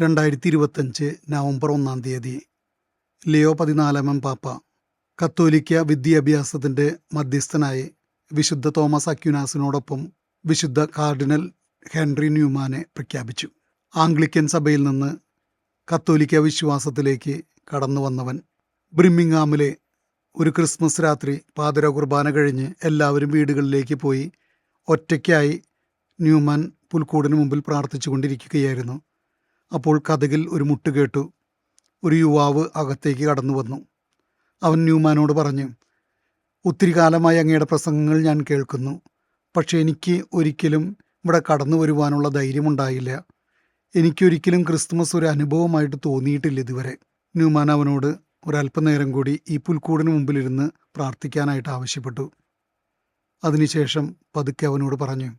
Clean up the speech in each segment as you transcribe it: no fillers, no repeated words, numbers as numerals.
2025 November 1 Leo 14 പാപ്പ കത്തോലിക്ക വിദ്യാഭ്യാസത്തിൻ്റെ മധ്യസ്ഥനായി വിശുദ്ധ തോമസ് അക്യുനാസിനോടൊപ്പം വിശുദ്ധ കാർഡിനൽ ഹെൻറി ന്യൂമാനെ പ്രഖ്യാപിച്ചു. ആംഗ്ലിക്കൻ സഭയിൽ നിന്ന് കത്തോലിക്ക വിശ്വാസത്തിലേക്ക് കടന്നു വന്നവൻ. ബ്രിമിംഗ്ഹാമിലെ ഒരു ക്രിസ്മസ് രാത്രി പാതിര കുർബാന കഴിഞ്ഞ് എല്ലാവരും വീടുകളിലേക്ക് പോയി ഒറ്റയ്ക്കായി ന്യൂമാൻ പുൽക്കൂടിന് മുമ്പിൽ പ്രാർത്ഥിച്ചു കൊണ്ടിരിക്കുകയായിരുന്നു. അപ്പോൾ കതകിൽ ഒരു മുട്ട് കേട്ടു. ഒരു യുവാവ് അകത്തേക്ക് കടന്നു വന്നു. അവൻ ന്യൂമാനോട് പറഞ്ഞു, ഒത്തിരി കാലമായി അങ്ങയുടെ പ്രസംഗങ്ങൾ ഞാൻ കേൾക്കുന്നു, പക്ഷേ എനിക്ക് ഒരിക്കലും ഇവിടെ കടന്നു വരുവാനുള്ള ധൈര്യമുണ്ടായില്ല. എനിക്കൊരിക്കലും ക്രിസ്തുമസ് ഒരു അനുഭവമായിട്ട് തോന്നിയിട്ടില്ല ഇതുവരെ. ന്യൂമാൻ അവനോട് ഒരല്പനേരം കൂടി ഈ പുൽക്കൂടിന് മുമ്പിലിരുന്ന് പ്രാർത്ഥിക്കാനായിട്ട് ആവശ്യപ്പെട്ടു. അതിനുശേഷം പതുക്കെ അവനോട് പറഞ്ഞു,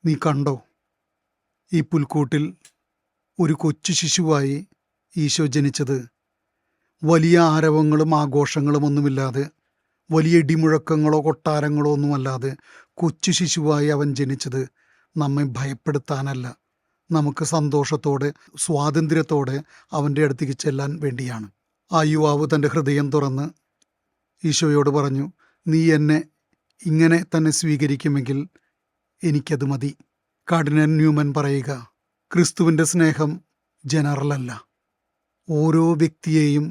നീ കണ്ടോ, ഈ പുൽക്കൂട്ടിൽ ഒരു കൊച്ചു ശിശുവായി ഈശോ ജനിച്ചത്. വലിയ ആരവങ്ങളും ആഘോഷങ്ങളും ഒന്നുമില്ലാതെ, വലിയ ഇടിമുഴക്കങ്ങളോ കൊട്ടാരങ്ങളോ ഒന്നുമല്ലാതെ കൊച്ചു ശിശുവായി അവൻ ജനിച്ചത് നമ്മെ ഭയപ്പെടുത്താനല്ല, നമുക്ക് സന്തോഷത്തോടെ സ്വാതന്ത്ര്യത്തോടെ അവൻ്റെ അടുത്തേക്ക് ചെല്ലാൻ വേണ്ടിയാണ്. ആ യുവാവ് തൻ്റെ ഹൃദയം തുറന്ന് ഈശോയോട് പറഞ്ഞു, നീ എന്നെ ഇങ്ങനെ തന്നെ സ്വീകരിക്കുമെങ്കിൽ എനിക്കത് മതി. കാർഡിനൽ ന്യൂമാൻ പറയുക, ക്രിസ്തുവിൻ്റെ സ്നേഹം ജനറലല്ല. ഓരോ വ്യക്തിയെയും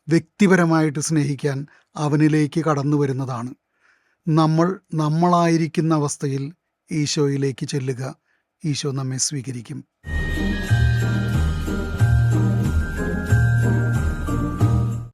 വ്യക്തിപരമായിട്ട് സ്നേഹിക്കാൻ അവനിലേക്ക് കടന്നു വരുന്നതാണ്. നമ്മളായിരിക്കുന്ന അവസ്ഥയിൽ ഈശോയിലേക്ക് ചെല്ലുക, ഈശോ നമ്മെ സ്വീകരിക്കും.